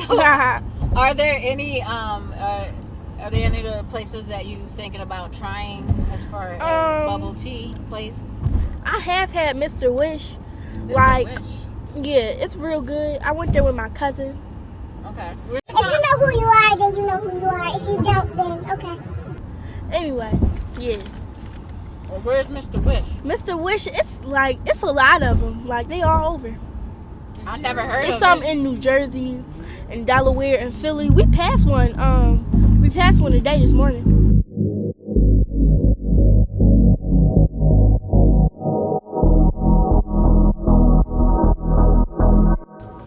Are there any other places that you thinking about trying as far as bubble tea place? I have had Mr. Wish. Wish. Yeah, it's real good. I went there with my cousin. Okay. If you know who you are, then you know who you are. If you don't, then okay. Anyway, yeah. Well, where's Mr. Wish? Mr. Wish, it's a lot of them. Like, they all over. I never heard of it. It's some in New Jersey, and Delaware, and Philly. We passed one. We passed one today this morning.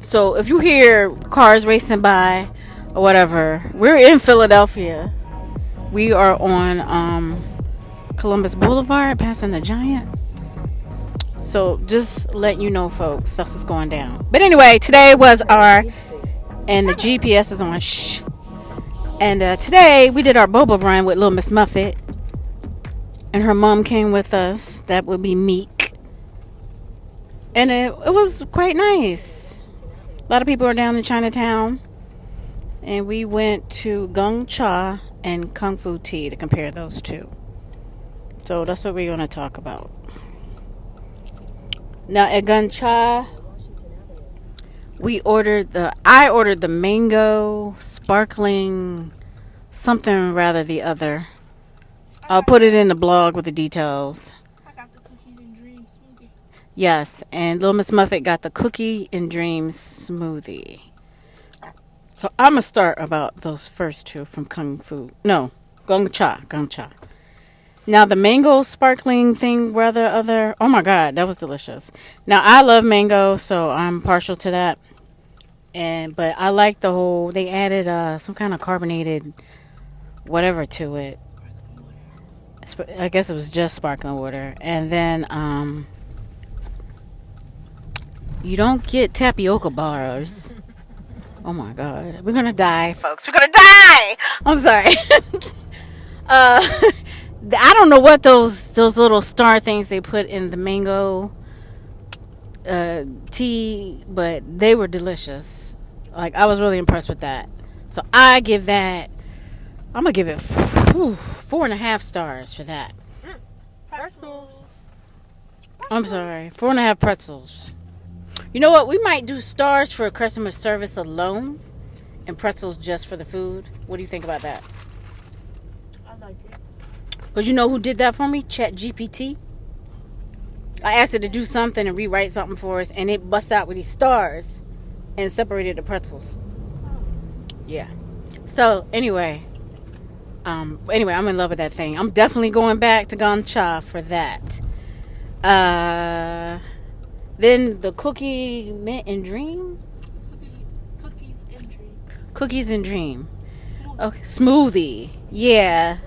So if you hear cars racing by or whatever, we're in Philadelphia. We are on Columbus Boulevard, passing the Giant. So just let you know, folks, that's what's going down. But anyway, today was and the GPS is on shh. And today we did our Boba Run with Little Miss Muffet. And her mom came with us. That would be Meek. And it was quite nice. A lot of people are down in Chinatown. And we went to Gong Cha and Kung Fu Tea to compare those two. So that's what we're going to talk about. Now at Gong Cha, I ordered the mango sparkling something rather the other. I'll put it in the blog with the details. I got the cookies and dream smoothie. Yes, and Little Miss Muffet got the cookie and dream smoothie. So I'm gonna start about those first two from Gong Cha. Now the mango sparkling thing, rather other. Oh my God, that was delicious. Now I love mango, so I'm partial to that. But I like they added some kind of carbonated whatever to it. I guess it was just sparkling water. And then you don't get tapioca bars. Oh my God, we're gonna die, folks. We're gonna die. I'm sorry. I don't know what those little star things they put in the mango tea, but they were delicious. Like, I was really impressed with that. So I'm gonna give it 4.5 stars for that. Pretzels. I'm sorry, 4.5 pretzels. You know what? We might do stars for customer service alone and pretzels just for the food. What do you think about that? I like it. Because you know who did that for me? ChatGPT. I asked it to do something and rewrite something for us, and it busts out with these stars and separated the pretzels. Yeah. So anyway, I'm in love with that thing. I'm definitely going back to Gong Cha for that. Then the cookie mint and dream. Cookies and dream. Okay, smoothie. Yeah.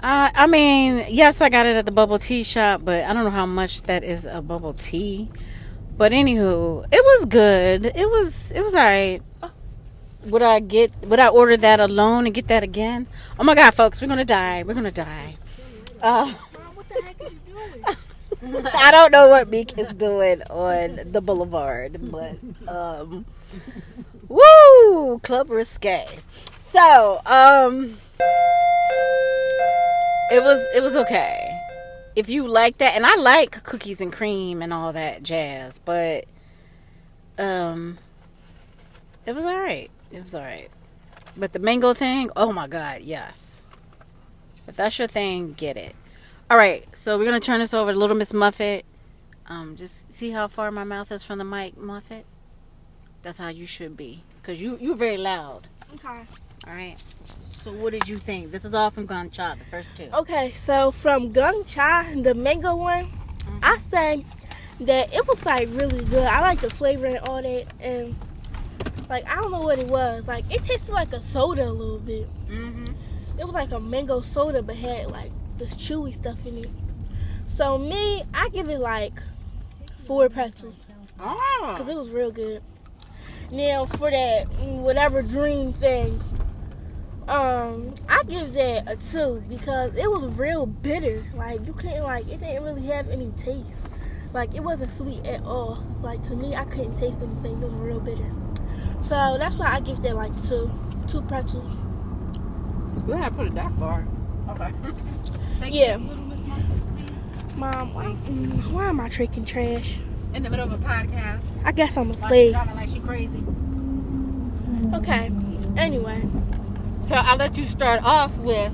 I mean, yes, I got it at the bubble tea shop, but I don't know how much that is a bubble tea. But anywho, it was good. It was alright. Would I order that alone and get that again? Oh my God, folks, we're gonna die. We're gonna die. Mom, what the heck are you doing? I don't know what Meek is doing on the boulevard, but woo, Club Risque. So, it was okay. If you like that, and I like cookies and cream and all that jazz, but it was alright. It was alright. But the mango thing, oh my God, yes. If that's your thing, get it. Alright, so we're going to turn this over to Little Miss Muffet. Just see how far my mouth is from the mic, Muffet. That's how you should be. Because you're very loud. Okay. Alright. So what did you think? This is all from Gong Cha, the first two. Okay, so from Gong Cha, the mango one, I say that it was like really good. I like the flavor and all that, and like I don't know what it was. Like it tasted like a soda a little bit. It was like a mango soda, but had like this chewy stuff in it. So me, I give it like 4 pretzels. Because it was real good. Now for that whatever dream thing, I give that a 2 because it was real bitter. Like you couldn't it didn't really have any taste. Like it wasn't sweet at all. Like to me, I couldn't taste anything. It was real bitter. So that's why I give that like two pretzels. We had to put it that far. Okay. Yeah. Mom, why am I drinking trash? In the middle of a podcast. I guess I'm a slave. Like she crazy. Okay. Anyway. So I'll let you start off with.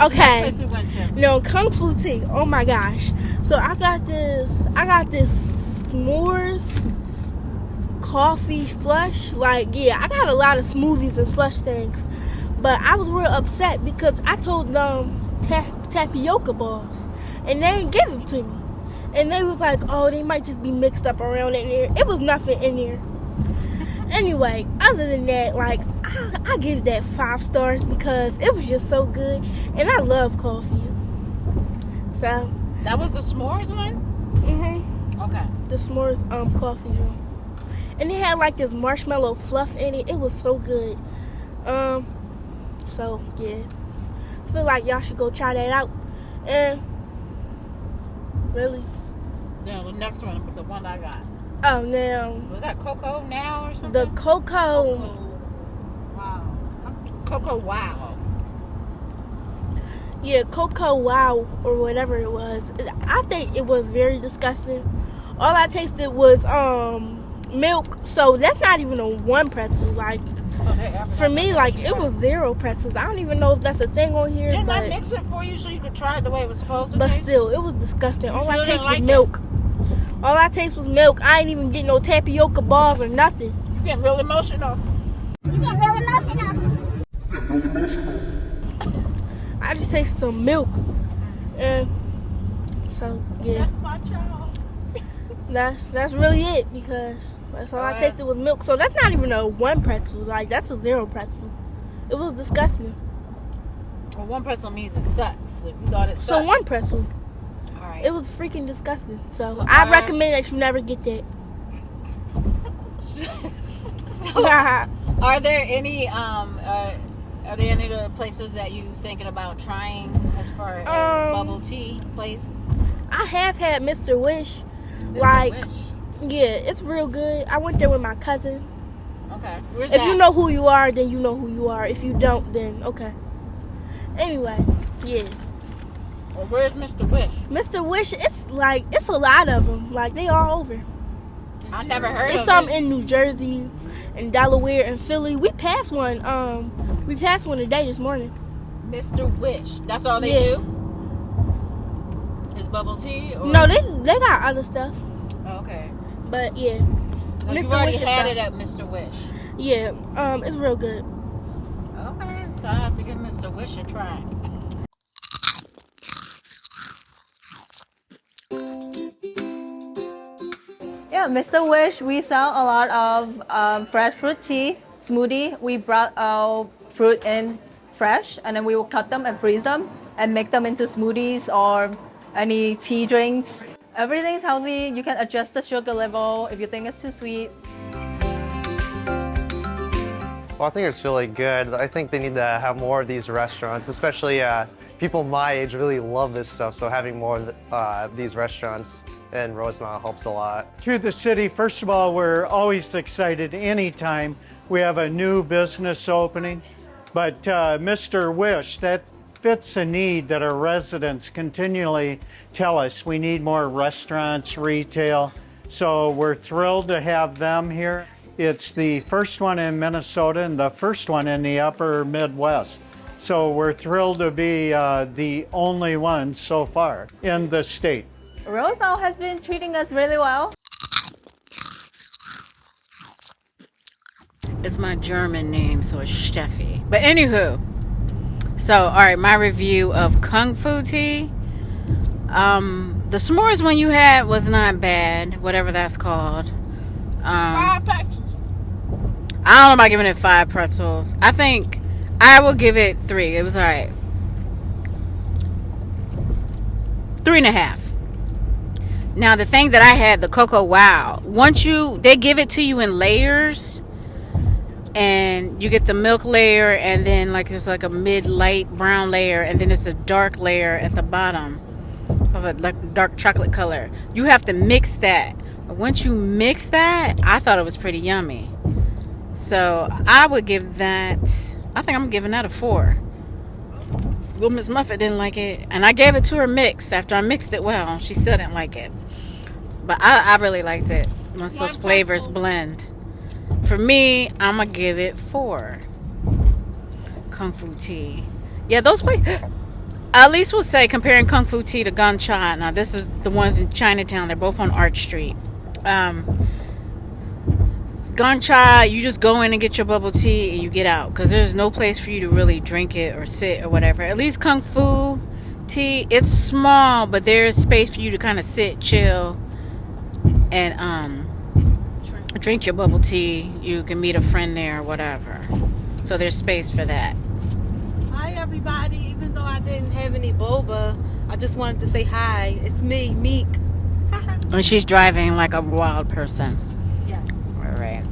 Okay. Place we went to. No, Kung Fu tea. Oh my gosh. So I got this s'mores coffee slush. Like, yeah, I got a lot of smoothies and slush things. But I was real upset because I told them tapioca balls. And they didn't give them to me. And they was like, oh, they might just be mixed up around in there. It was nothing in there. Anyway, other than that, like, I give that 5 stars because it was just so good. And I love coffee. So. That was the s'mores one? Mm-hmm. Okay. The s'mores coffee drink. And it had like this marshmallow fluff in it. It was so good. So, yeah. I feel like y'all should go try that out. And, really? Yeah, the next one, the one I got. Oh, now. Was that Cocoa Now or something? The Cocoa. Wow. Cocoa Wow. Yeah, Cocoa Wow or whatever it was. I think it was very disgusting. All I tasted was milk. So that's not even a 1 pretzel. Like, for me, like, it was 0 pretzels. I don't even know if that's a thing on here. Didn't but, I mix it for you so you could try it the way it was supposed to But taste? still, it was disgusting. All I tasted was it? milk. All I taste was milk. I ain't even getting no tapioca balls or nothing. You getting real emotional. You get real emotional. I just tasted some milk. And so, yeah. That's my child. That's really it because that's all I tasted was milk. So that's not even a 1 pretzel. Like, that's a 0 pretzel. It was disgusting. Well, 1 pretzel means it sucks. If you thought it sucked. So 1 pretzel. All right. It was freaking disgusting. So I recommend that you never get that. Are there any other places that you thinking about trying as far as bubble tea place? I have had Mr. Wish. Mr. Like, Wish. yeah, it's real good. I went there with my cousin. Okay. Where's If that? you know who you are, then you know who you are. If you don't, then okay. Anyway, yeah. Well, where's Mr. Wish? Mr. Wish, it's a lot of them. Like, they all over. I never heard It's of some it. in New Jersey, and Delaware, and Philly. We passed one. We passed one today this morning. Mr. Wish. That's all they do? Is bubble tea? Or? No, they got other stuff. Oh, okay. But yeah, No, you've already had it at Mr. Wish. Yeah, it's real good. Okay, so I have to give Mr. Wish a try. Yeah, Mr. Wish, we sell a lot of fresh fruit tea, smoothie. We brought our fruit in fresh, and then we will cut them and freeze them and make them into smoothies or any tea drinks. Everything's healthy. You can adjust the sugar level if you think it's too sweet. Well, I think it's really good. I think they need to have more of these restaurants, especially people my age really love this stuff, so having more of these restaurants in Rosemount helps a lot. To the city, first of all, we're always excited anytime we have a new business opening. But Mr. Wish, that fits a need that our residents continually tell us. We need more restaurants, retail. So we're thrilled to have them here. It's the first one in Minnesota and the first one in the upper Midwest. So we're thrilled to be the only one so far in the state. Rosemount has been treating us really well. It's my German name, so it's Steffi. But anywho, so all right, my review of Kung Fu tea. The s'mores one you had was not bad, whatever that's called. 5 pretzels. I don't know about giving it 5 pretzels. I think I will give it 3. It was all right. 3.5. Now the thing that I had, the Cocoa Wow, they give it to you in layers, and you get the milk layer, and then like it's like a mid-light brown layer, and then it's a dark layer at the bottom of a like dark chocolate color. You have to mix that. But once you mix that, I thought it was pretty yummy. So I would give that. I think I'm giving that a 4. Little Miss Muffet didn't like it, and I gave it to her mixed. After I mixed it well, she still didn't like it. But I really liked it once those flavors blend. For me, I'm gonna give it 4. Kung Fu Tea. Yeah, those places. At least we'll say comparing Kung Fu Tea to Gong Cha. Now this is the ones in Chinatown. They're both on Arch Street. Gong Cha, you just go in and get your bubble tea and you get out because there's no place for you to really drink it or sit or whatever. At least Kung Fu Tea, it's small, but there's space for you to kind of sit, chill, and drink your bubble tea. You can meet a friend there or whatever. So there's space for that. Hi everybody. Even though I didn't have any boba, I just wanted to say hi. It's me, Meek. And she's driving like a wild person. Yes. Right.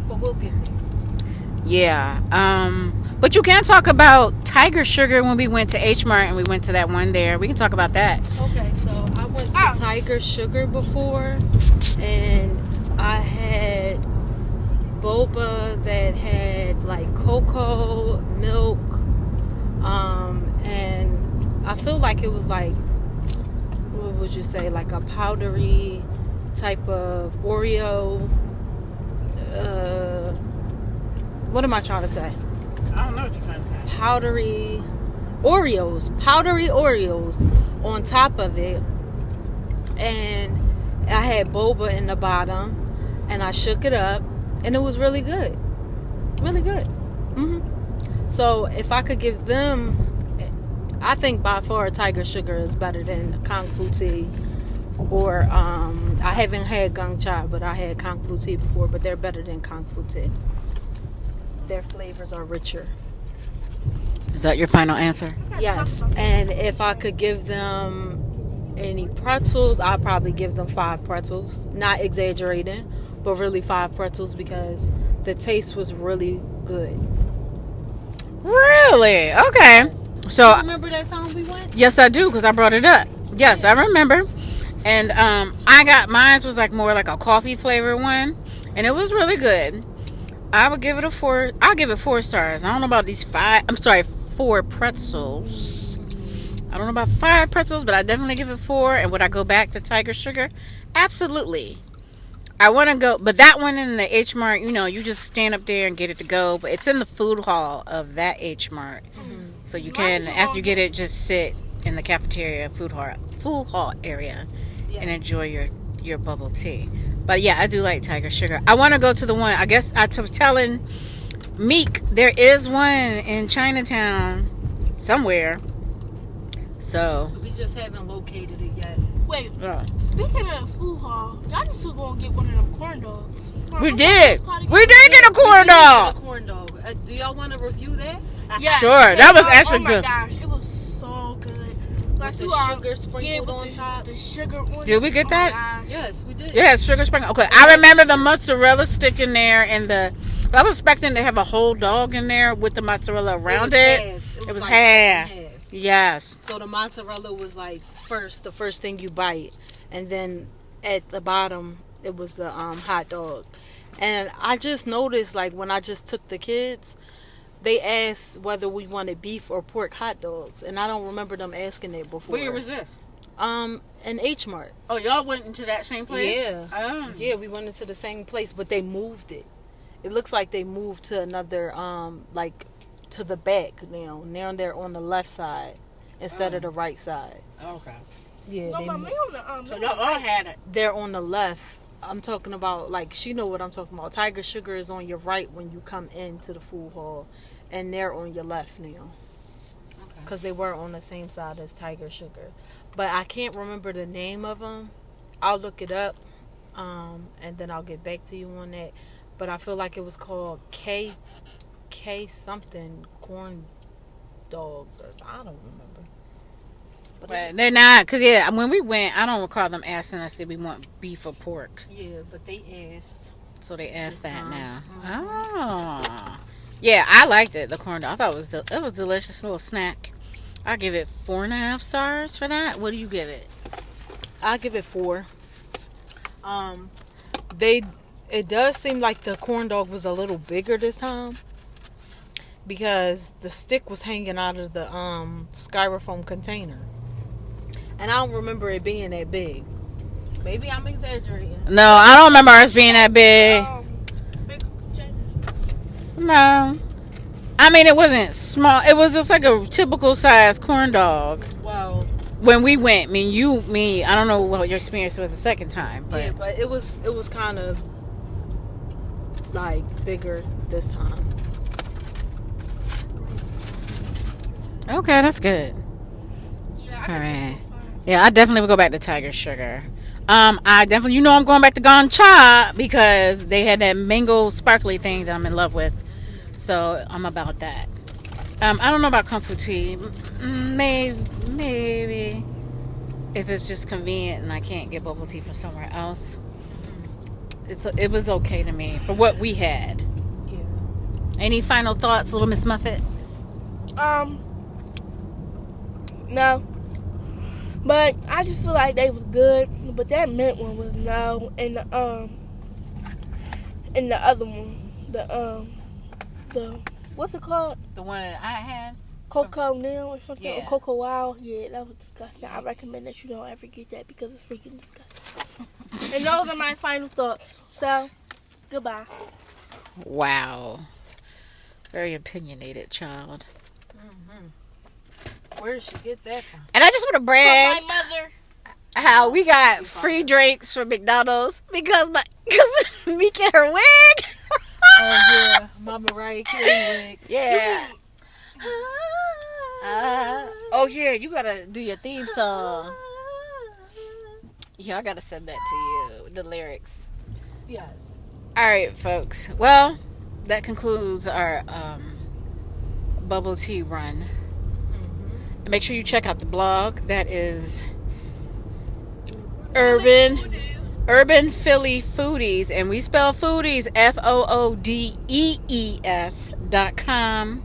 But we'll get there. Yeah. But you can talk about Tiger Sugar when we went to H Mart and we went to that one there. We can talk about that. Okay, so I went to Tiger Sugar before, and I had boba that had like cocoa, milk, and I feel like it was like, what would you say, like a powdery type of Oreo. What am I trying to say? I don't know what you're trying to say. Powdery Oreos on top of it, and I had boba in the bottom, and I shook it up, and it was really good. So if I could give them, I think by far Tiger Sugar is better than Kung Fu Tea, or I haven't had Gong Cha, but I had Kung Fu Tea before, but they're better than Kung Fu Tea. Their flavors are richer. Is that your final answer? Yes, and if I could give them any pretzels, I'd probably give them 5 pretzels. Not exaggerating, but really 5 pretzels because the taste was really good. Really? Okay. So Remember that time we went? yes, I do because I brought it up. Yes, I remember. And I got mine was like more like a coffee flavor one, and it was really good. I would give it a 4. I'll give it 4 stars. I don't know about these 5. I'm sorry, 4 pretzels. I don't know about 5 pretzels, but I definitely give it 4. And would I go back to Tiger Sugar? Absolutely. I want to go, but that one in the H Mart, you just stand up there and get it to go. But it's in the food hall of that H Mart, so you can, after you get it, just sit in the cafeteria food hall area and enjoy your bubble tea. But yeah, I do like Tiger Sugar. I want to go to the one, I guess I was telling Meek, there is one in Chinatown somewhere. So We just haven't located it yet. Wait, speaking of the food hall, y'all need to go and get one of them corn dogs. we did get a corn dog. Corn dog. Do y'all want to review that? Yeah, Sure, that was actually good. Oh my gosh, it was so good. Like With the sugar sprinkled on top? The sugar on Did we get that? Oh my gosh. Yes, we did. Yeah, sugar sprinkle. Okay, I remember the mozzarella stick in there, and I was expecting to have a whole dog in there with the mozzarella around it. It was like half. Yes. So the mozzarella was like the first thing you bite, and then at the bottom it was the hot dog. And I just noticed, like, when I just took the kids, they asked whether we wanted beef or pork hot dogs, and I don't remember them asking it before. Where was this? In H Mart. Oh, y'all went into that same place? Yeah. Oh. Yeah, we went into the same place, but they moved it. It looks like they moved to another, like, to the back now. Now they're on the left side instead of the right side. Okay. Yeah, No, but me on the So y'all all had it. they're on the left. I'm talking about, like, she know what I'm talking about. Tiger Sugar is on your right when you come into the food hall, and they're on your left now. Because they were on the same side as Tiger Sugar. But I can't remember the name of them. I'll look it up, and then I'll get back to you on that. But I feel like it was called K something corn dogs, or I don't remember. But they're not, because, yeah, when we went, I don't recall them asking us if we want beef or pork. Yeah, but they asked. So they asked that now. Oh. Yeah, I liked it, the corn dog. I thought it was delicious little snack. I'll give it 4.5 stars for that. What do you give it? I'll give it 4. It does seem like the corn dog was a little bigger this time because the stick was hanging out of the styrofoam container, and I don't remember it being that big. Maybe I'm exaggerating. No, I don't remember ours being that big. Big containers. No. I mean, it wasn't small. It was just like a typical size corn dog. Well, When we went, me, I don't know what your experience was the second time, but yeah, but it was kind of like bigger this time. okay, that's good. Yeah, All right. Yeah, I definitely would go back to Tiger Sugar. I definitely, I'm going back to Gong Cha because they had that mango sparkly thing that I'm in love with. So I'm about that. I don't know about Kung Fu Tea. Maybe if it's just convenient and I can't get bubble tea from somewhere else. It was okay to me for what we had. Yeah. Any final thoughts, little Miss Muffet? No. But I just feel like they was good. But that mint one was no. And the other one, the what's it called? The one that I had. Coco Nail or something, Yeah. or Coco Wow. Yeah, that was disgusting. I recommend that you don't ever get that because it's freaking disgusting. And those are my final thoughts. So, goodbye. Wow. Very opinionated child. Where did she get that from? And I just want to brag From my mother. how we got free drinks from McDonald's because me get her wig. Oh yeah, Mama Mariah Carey wig. Yeah. Oh yeah, you gotta do your theme song. Yeah, I gotta send that to you. The lyrics. Yes. All right, folks. Well, that concludes our bubble tea run. Make sure you check out the blog. That is urbanphillyfoodees, and we spell foodies FOODEES.com.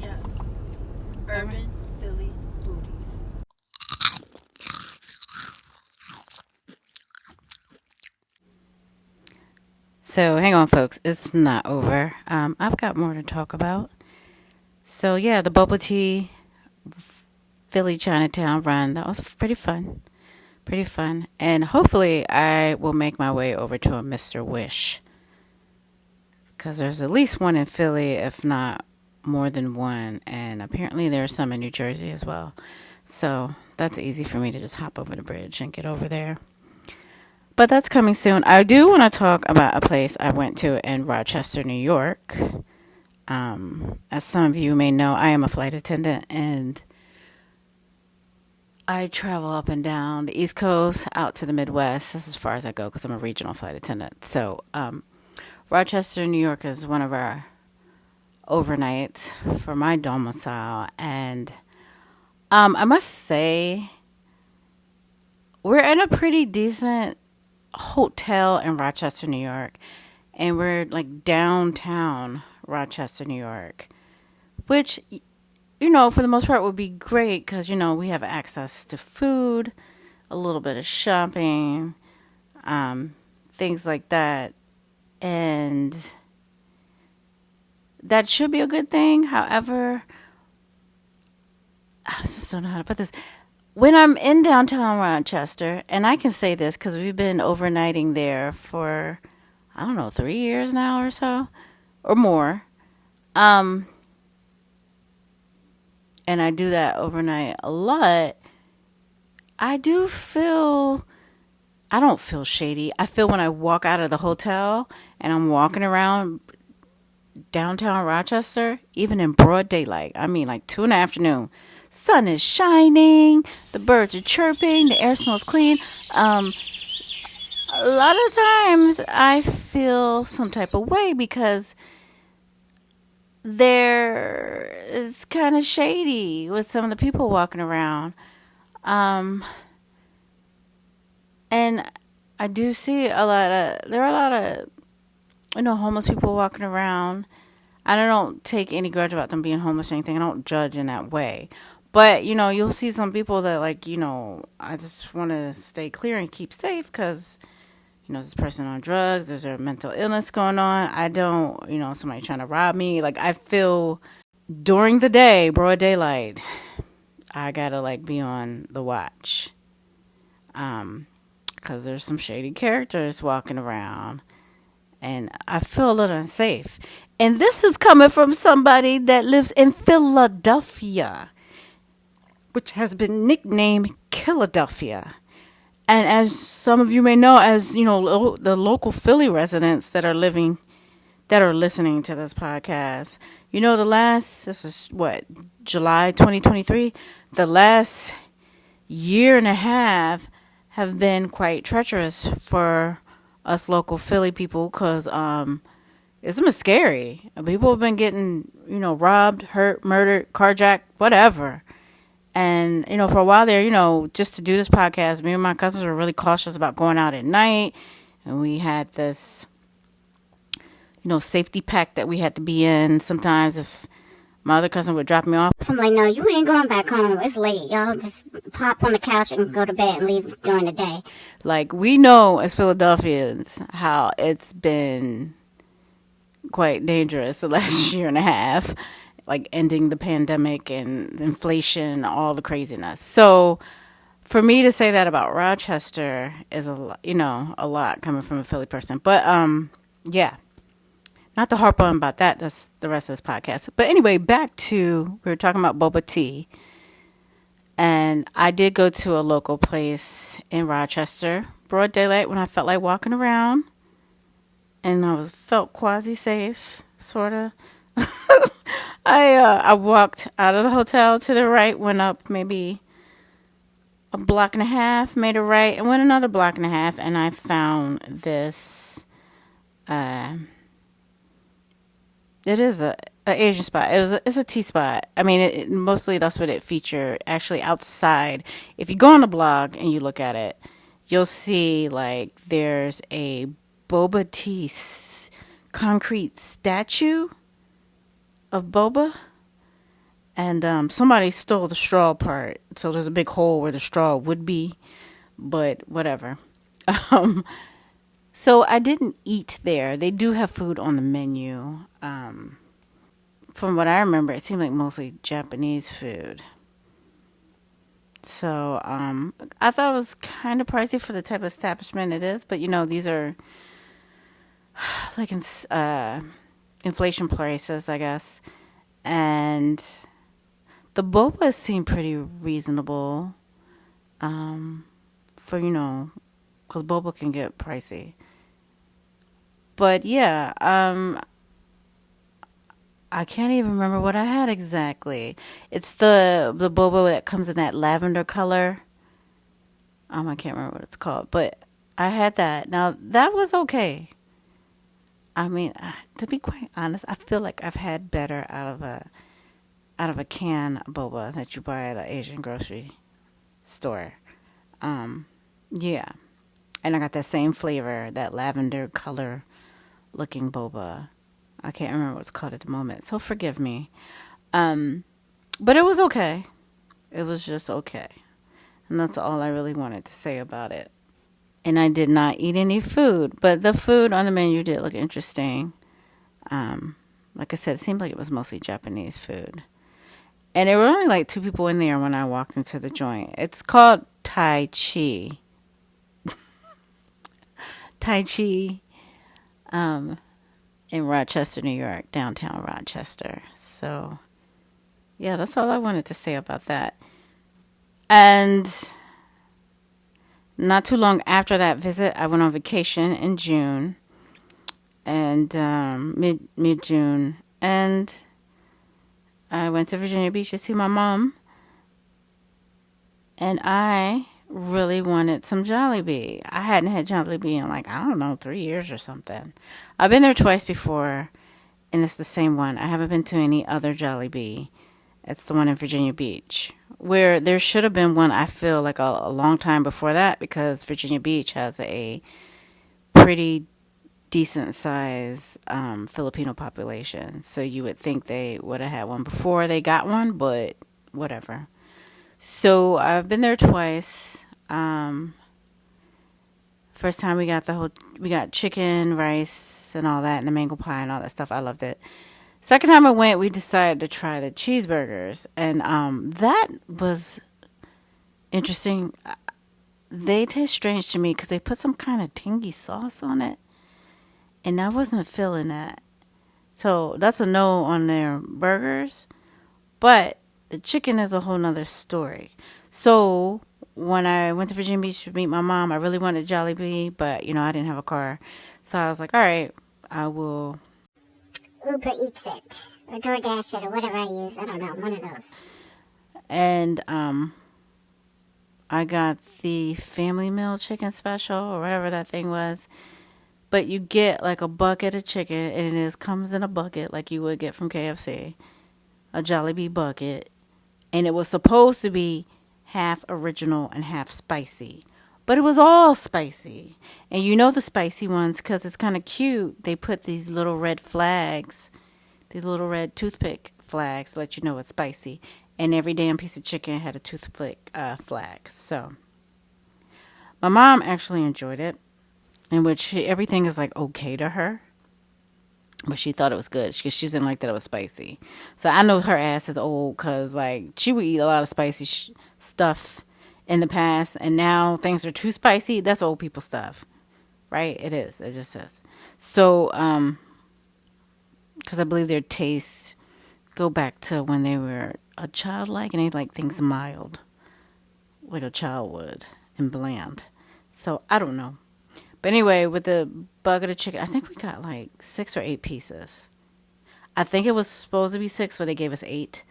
Yes. Urban Philly Foodees. So hang on, folks. It's not over. I've got more to talk about. So yeah, the bubble tea Philly Chinatown run, that was pretty fun. And hopefully I will make my way over to a Mr. Wish, because there's at least one in Philly, if not more than one, and apparently there are some in New Jersey as well. So that's easy for me to just hop over the bridge and get over there. But that's coming soon. I do want to talk about a place I went to in Rochester, New York. As some of you may know, I am a flight attendant, and I travel up and down the East Coast out to the Midwest. That's as far as I go because I'm a regional flight attendant. So Rochester, New York is one of our overnights for my domicile. And I must say, we're in a pretty decent hotel in Rochester, New York. And we're like downtown Rochester, New York, which, for the most part would be great because, we have access to food, a little bit of shopping, things like that. And that should be a good thing. However, I just don't know how to put this. When I'm in downtown Rochester, and I can say this because we've been overnighting there for, 3 years now or so, or more. And I do that overnight a lot. I don't feel shady. I feel when I walk out of the hotel and I'm walking around downtown Rochester, even in broad daylight. I mean, like 2 in the afternoon. Sun is shining. The birds are chirping. The air smells clean. A lot of times I feel some type of way because there it's kind of shady with some of the people walking around. And I do see there are a lot of, homeless people walking around. I don't take any grudge about them being homeless or anything. I don't judge in that way. But, you'll see some people that I just want to stay clear and keep safe because, is this person on drugs? Is there a mental illness going on? I don't, somebody trying to rob me. Like, I feel during the day, broad daylight, I gotta like be on the watch. Because there's some shady characters walking around, and I feel a little unsafe. And this is coming from somebody that lives in Philadelphia, which has been nicknamed Philadelphia. And as some of you may know, as the local Philly residents that are listening to this podcast, this is what, July 2023, the last year and a half have been quite treacherous for us local Philly people, because it's been scary. People have been getting, robbed, hurt, murdered, carjacked, whatever. And, for a while there, just to do this podcast, me and my cousins were really cautious about going out at night. And we had this, safety pack that we had to be in. Sometimes if my other cousin would drop me off, I'm like, no, you ain't going back home. It's late. Y'all just pop on the couch and go to bed and leave during the day. like, we know as Philadelphians how it's been quite dangerous the last year and a half, like ending the pandemic and inflation, all the craziness. So for me to say that about Rochester is a lot coming from a Philly person. But yeah, not to harp on about that. That's the rest of this podcast. But anyway, back to, we were talking about boba tea. And I did go to a local place in Rochester, broad daylight, when I felt like walking around. And I felt quasi-safe, sort of. I walked out of the hotel to the right, went up maybe a block and a half, made a right, and went another block and a half, and I found this. It is a Asian spot. It's a tea spot. I mean, mostly that's what it featured. Actually, outside, if you go on the blog and you look at it, you'll see like there's a Boba Tea concrete statue of boba, and somebody stole the straw part, so there's a big hole where the straw would be, but whatever. So I didn't eat there. They do have food on the menu. From what I remember, it seemed like mostly Japanese food. So I thought it was kind of pricey for the type of establishment it is, but these are like inflation prices, I guess. And the boba seemed pretty reasonable for, because boba can get pricey. But yeah, I can't even remember what I had exactly. It's the boba that comes in that lavender color. I can't remember what it's called, but I had that. Now, that was okay. I mean, to be quite honest, I feel like I've had better out of a can boba that you buy at an Asian grocery store. Yeah. And I got that same flavor, that lavender color looking boba. I can't remember what it's called at the moment, so forgive me. But it was okay. It was just okay. And that's all I really wanted to say about it. And I did not eat any food, but the food on the menu did look interesting. Like I said, it seemed like it was mostly Japanese food. And there were only like 2 people in there when I walked into the joint. It's called Tai Chi. Tai Chi in Rochester, New York, downtown Rochester. So, yeah, that's all I wanted to say about that. And not too long after that visit, I went on vacation in June, and mid-June, and I went to Virginia Beach to see my mom, and I really wanted some Jollibee. I hadn't had Jollibee in 3 years or something. I've been there twice before, and it's the same one. I haven't been to any other Jollibee. It's the one in Virginia Beach, where there should have been one, I feel like a long time before that, because Virginia Beach has a pretty decent size Filipino population. So you would think they would have had one before they got one, but whatever. So I've been there twice. First time we got chicken, rice, and all that, and the mango pie and all that stuff. I loved it. Second time I went, we decided to try the cheeseburgers, and that was interesting. They taste strange to me because they put some kind of tangy sauce on it, and I wasn't feeling that. So that's a no on their burgers, but the chicken is a whole nother story. So when I went to Virginia Beach to meet my mom, I really wanted Jollibee, but I didn't have a car, so I was like, all right, I will Uber Eats it, or DoorDash it, or whatever I use. I don't know, one of those. And I got the family meal chicken special or whatever that thing was. But you get like a bucket of chicken, and it comes in a bucket like you would get from KFC, a Jollibee bucket, and it was supposed to be half original and half spicy, but it was all spicy. And the spicy ones, because it's kind of cute, they put these little red flags, these little red toothpick flags to let you know it's spicy. And every damn piece of chicken had a toothpick flag. So my mom actually enjoyed it, in which everything is like okay to her, but she thought it was good because she didn't like that it was spicy. So I know her ass is old, because like she would eat a lot of spicy stuff in the past, and now things are too spicy. That's old people stuff, right? It is. It just is. So because I believe their tastes go back to when they were a childlike, and they like things mild, like a child would, and bland. So I don't know. But anyway, with the bucket of chicken, I think we got like 6 or 8 pieces. I think it was supposed to be 6, but they gave us 8.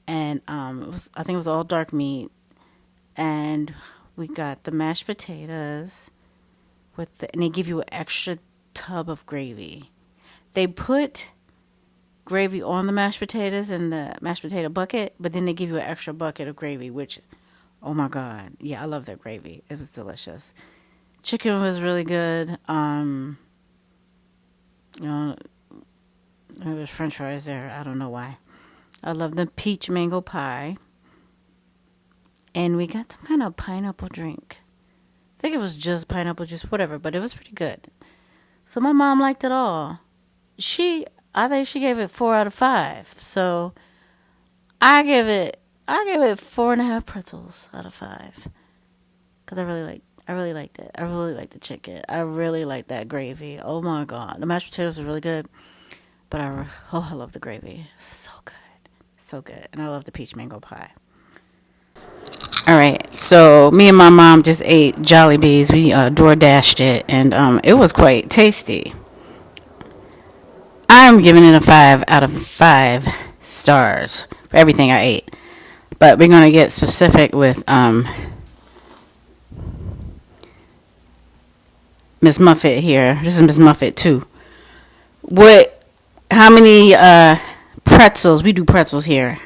And I think it was all dark meat. And we got the mashed potatoes and they give you an extra tub of gravy. They put gravy on the mashed potatoes in the mashed potato bucket, but then they give you an extra bucket of gravy, which, oh my God. Yeah, I love their gravy. It was delicious. Chicken was really good. There was French fries there. I don't know why. I love the peach mango pie. And we got some kind of pineapple drink. I think it was just pineapple juice, whatever, but it was pretty good. So my mom liked it all. I think she gave it 4 out of 5. So I give it 4.5 pretzels out of 5. Because I really liked it. I really liked the chicken. I really liked that gravy. Oh my God. The mashed potatoes were really good. But I love the gravy. So good. So good. And I love the peach mango pie. All right. So me and my mom just ate Jollibees. We DoorDashed it. And it was quite tasty. I'm giving it a 5 out of 5 stars for everything I ate. But we're going to get specific with Miss Muffet here. This is Miss Muffet too. How many pretzels? We do pretzels here.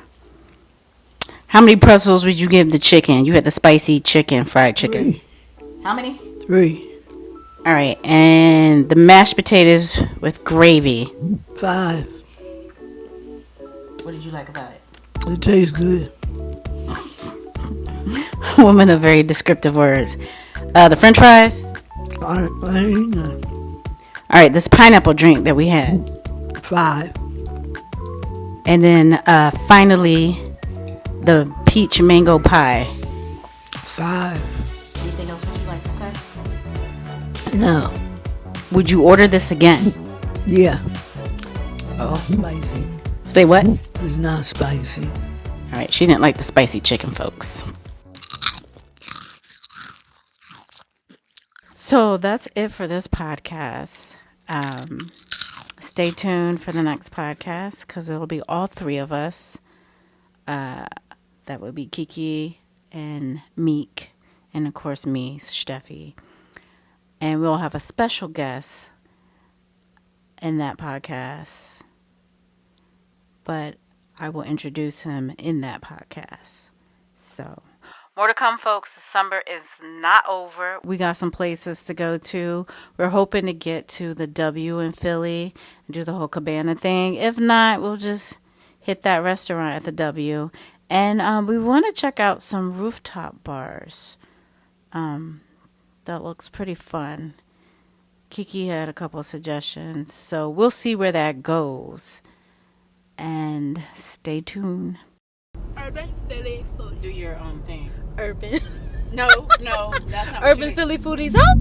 How many pretzels would you give the chicken? You had the spicy chicken, fried chicken. 3. How many? 3. All right, and the mashed potatoes with gravy. 5. What did you like about it? It tastes good. Women of very descriptive words. The French fries. I ain't eating none. All right, this pineapple drink that we had. 5. And then finally, the peach mango pie. 5. Anything else would you like to say? No. Would you order this again? Yeah. Oh. Spicy. Say what? It's not spicy. All right, she didn't like the spicy chicken, folks. So that's it for this podcast. Stay tuned for the next podcast because it'll be all 3 of us. That would be Kiki and Meek, and of course me, Steffi. And we'll have a special guest in that podcast, but I will introduce him in that podcast. So, more to come, folks. The summer is not over. We got some places to go to. We're hoping to get to the W in Philly and do the whole cabana thing. If not, we'll just hit that restaurant at the W. And we want to check out some rooftop bars. that looks pretty fun. Kiki had a couple of suggestions, so we'll see where that goes. And stay tuned. Urban Philly food. Do your own thing. Urban. No, that's not Urban Philly Foodies up.